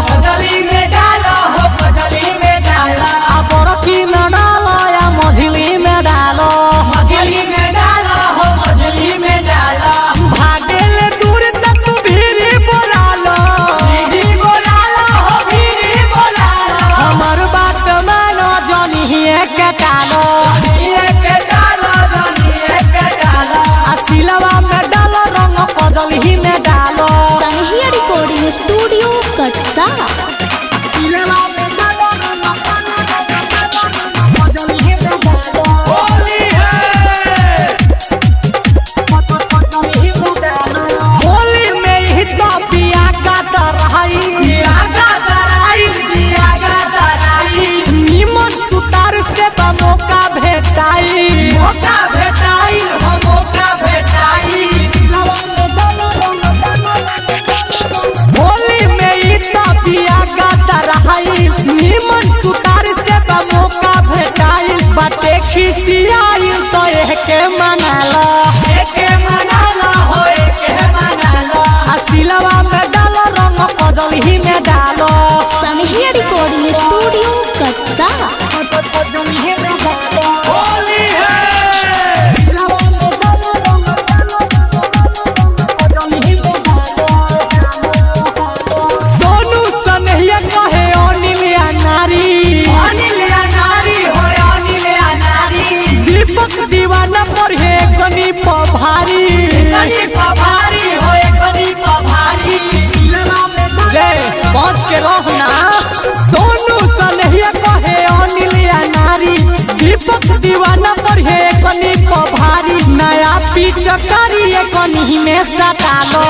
कजली में डालो हो कजली में डालो अब रखी में डालो या मझली में डालो हो मझली में डालो भागेल दूर तक भीरी बोला लो हो भीरी बोला लो हमर बात मानो जनी के डालो सिलवा में डालो रंग कजली में डालो स्टूडियो कटसा होली में ही तो पिया का दराई निमन सुतार से मौका भेटाई होली में ही तो पिया का दराई निमन सुतार से मौका भेटाई बाटे खिसियाई तो एके मनाला सिलवा में डालो रंग कजली में डालो सनहिया रिकॉर्डिंग स्टूडियो कटसा सोनू सनहिया कहे अनिलिया नारी दीपक दीवाना पर है कनी पभारी पहुँच के रहना सोनू सनहिया कहे अनिलिया नारी दीपक दीवाना पर है कनी पभारी नया पिचकारी कनी में सटा लो